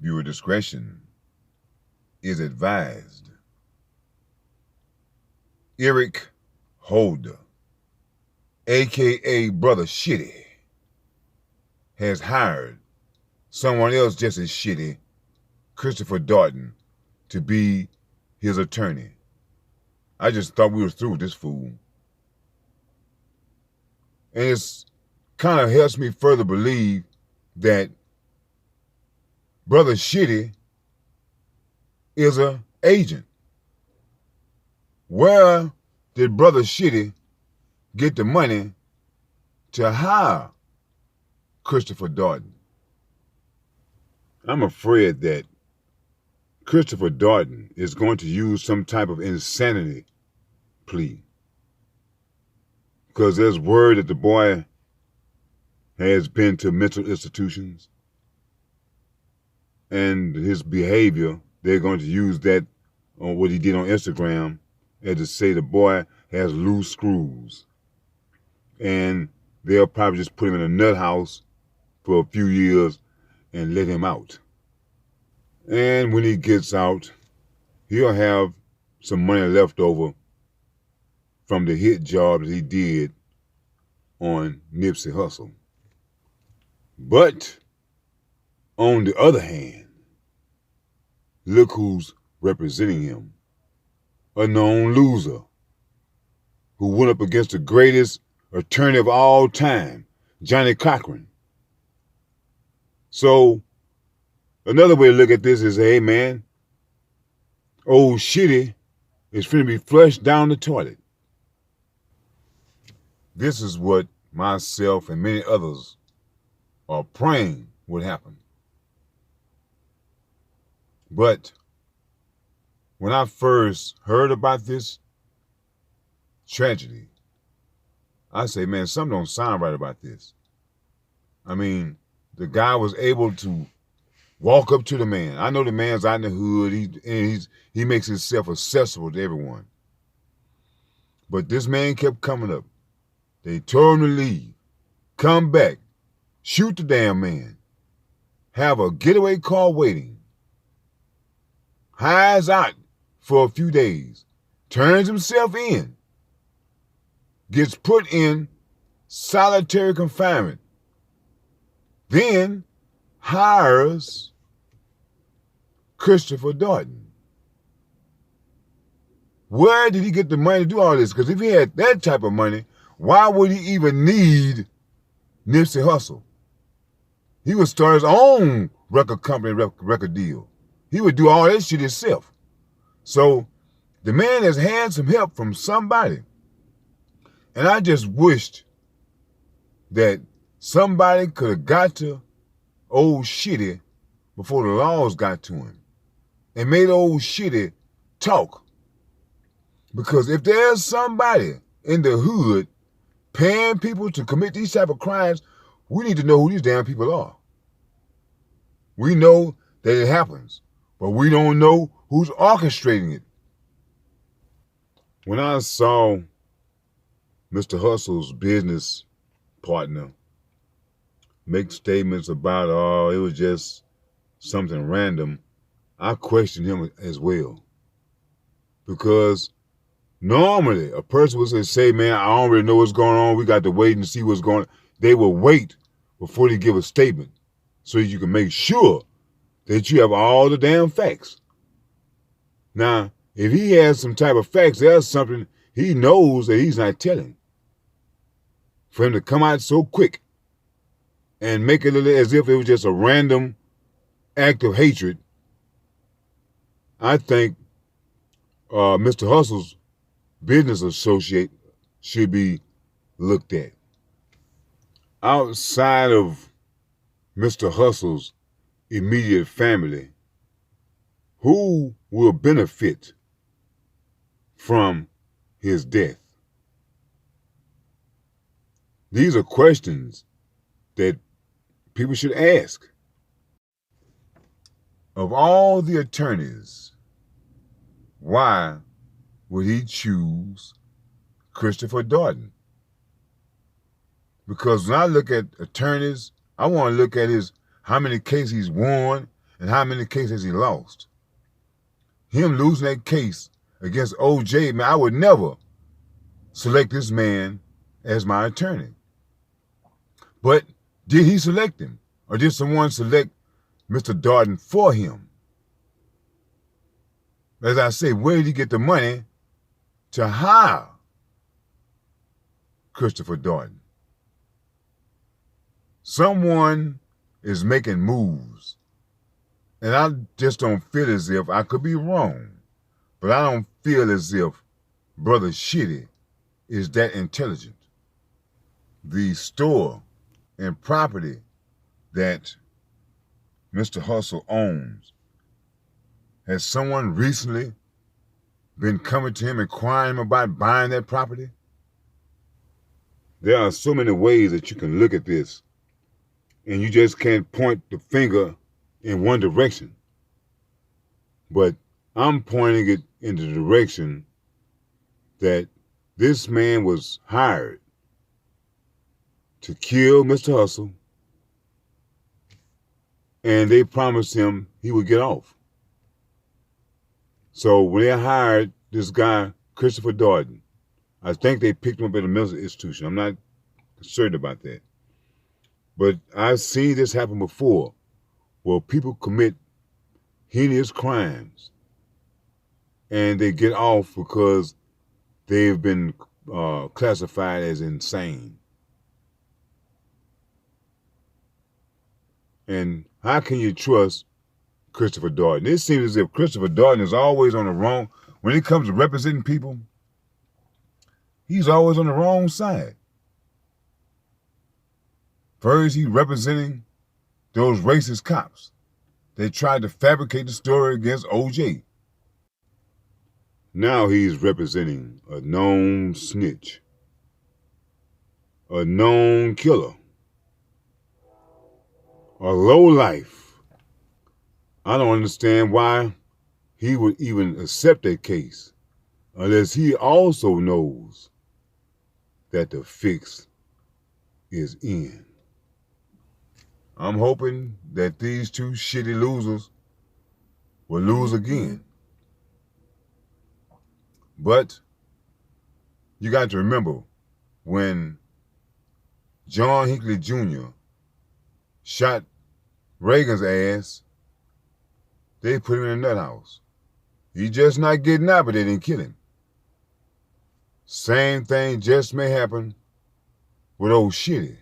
Viewer discretion is advised. Eric Holder, a.k.a. Brother Shitty, has hired someone else just as shitty, Christopher Darden, to be his attorney. I just thought we were through with this fool. And it's kind of helps me further believe that Brother Shitty is an agent. Where did Brother Shitty get the money to hire Christopher Darden? I'm afraid that Christopher Darden is going to use some type of insanity plea, because there's word that the boy has been to mental institutions, and his behavior, they're going to use that on what he did on Instagram as to say the boy has loose screws, and they'll probably just put him in a nut house for a few years and let him out. And when he gets out, he'll have some money left over from the hit job that he did on Nipsey Hussle. But on the other hand, look who's representing him. A known loser who went up against the greatest attorney of all time, Johnny Cochran. So another way to look at this is, hey man, old Shitty is finna be flushed down the toilet. This is what myself and many others are praying would happen. But when I first heard about this tragedy, I say, man, something don't sound right about this. I mean, the guy was able to walk up to the man. I know the man's out in the hood. He makes himself accessible to everyone. But this man kept coming up. They told him to leave, come back, shoot the damn man, have a getaway car waiting, hides out for a few days, turns himself in, gets put in solitary confinement, then hires Christopher Darden. Where did he get the money to do all this? Because if he had that type of money, why would he even need Nipsey Hussle? He would start his own record company, record deal. He would do all that shit himself. So the man has had some help from somebody. And I just wished that somebody could have got to old Shitty before the laws got to him and made old Shitty talk. Because if there's somebody in the hood paying people to commit these type of crimes, we need to know who these damn people are. We know that it happens, but we don't know who's orchestrating it. When I saw Mr. Hussle's business partner make statements about, oh, it was just something random, I questioned him as well. Because normally a person would say, man, I don't really know what's going on. We got to wait and see what's going on. They will wait before they give a statement so you can make sure that you have all the damn facts. Now, if he has some type of facts, there's something he knows that he's not telling. For him to come out so quick and make it as if it was just a random act of hatred, I think Mr. Hussle's business associate should be looked at. Outside of Mr. Hussle's immediate family, who will benefit from his death? These are questions that people should ask. Of all the attorneys, why would he choose Christopher Darden? Because when I look at attorneys, I want to look at how many cases he's won, and how many cases he lost. Him losing that case against OJ, man, I would never select this man as my attorney. But did he select him? Or did someone select Mr. Darden for him? As I say, where did he get the money to hire Christopher Darden? Someone is making moves. And I just don't feel as if, I could be wrong, but I don't feel as if Brother Shitty is that intelligent. The store and property that Mr. Hustle owns, has someone recently been coming to him inquiring about buying that property? There are so many ways that you can look at this, and you just can't point the finger in one direction. But I'm pointing it in the direction that this man was hired to kill Mr. Hustle, and they promised him he would get off. So when they hired this guy, Christopher Darden, I think they picked him up at a mental institution. I'm not certain about that. But I've seen this happen before, where people commit heinous crimes and they get off because they've been classified as insane. And how can you trust Christopher Darden? It seems as if Christopher Darden is always on the wrong. When it comes to representing people, he's always on the wrong side. First, he's representing those racist cops. They tried to fabricate the story against OJ. Now he's representing a known snitch, a known killer, a lowlife. I don't understand why he would even accept that case unless he also knows that the fix is in. I'm hoping that these two shitty losers will lose again. But you got to remember, when John Hinckley Jr. shot Reagan's ass, they put him in a nut house. He just not getting out, but they didn't kill him. Same thing just may happen with old Shitty.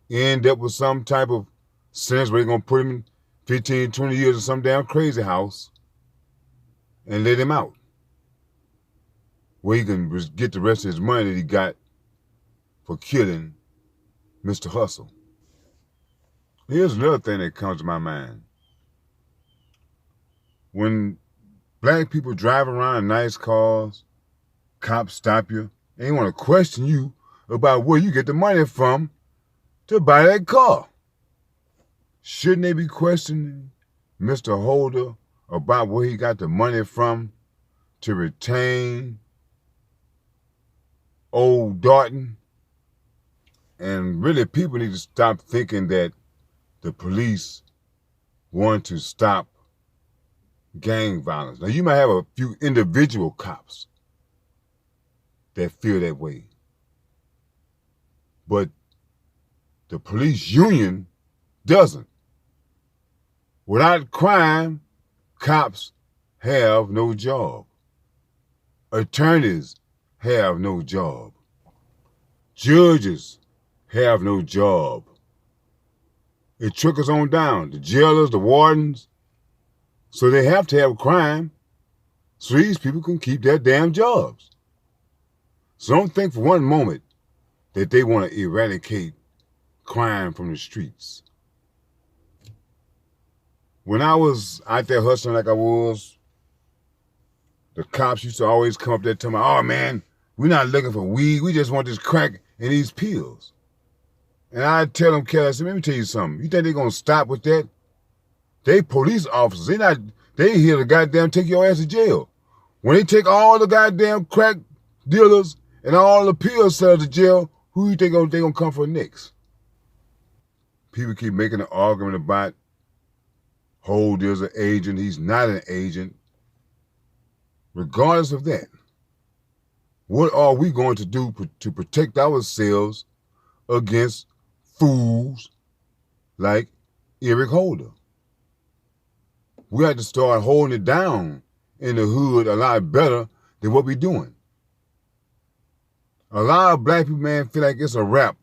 End up with some type of sentence where they're going to put him in 15, 20 years in some damn crazy house and let him out, where he can get the rest of his money that he got for killing Mr. Hustle. Here's another thing that comes to my mind. When black people drive around in nice cars, cops stop you, and they want to question you about where you get the money from to buy that car. Shouldn't they be questioning Mr. Holder about where he got the money from to retain old Darden? And really, people need to stop thinking that the police want to stop gang violence. Now, you might have a few individual cops that feel that way, but the police union doesn't. Without crime, cops have no job. Attorneys have no job. Judges have no job. It trickles on down. The jailers, the wardens. So they have to have crime so these people can keep their damn jobs. So don't think for one moment that they want to eradicate crime from the streets. When I was out there hustling like I was, the cops used to always come up there and tell me, "Oh man, we're not looking for weed, we just want this crack and these pills." And I'd tell them, "Kelly, I said, let me tell you something. You think they're gonna stop with that? They police officers. They here to goddamn take your ass to jail. When they take all the goddamn crack dealers and all the pill sellers to jail, who you think they gonna come for next?" People keep making an argument about Holder's an agent, he's not an agent. Regardless of that, what are we going to do to protect ourselves against fools like Eric Holder? We have to start holding it down in the hood a lot better than what we're doing. A lot of black people, man, feel like it's a wrap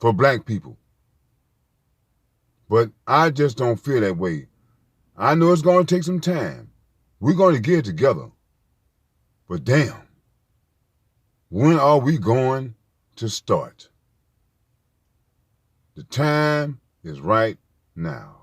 for black people. But I just don't feel that way. I know it's going to take some time. We're going to get it together. But damn, when are we going to start? The time is right now.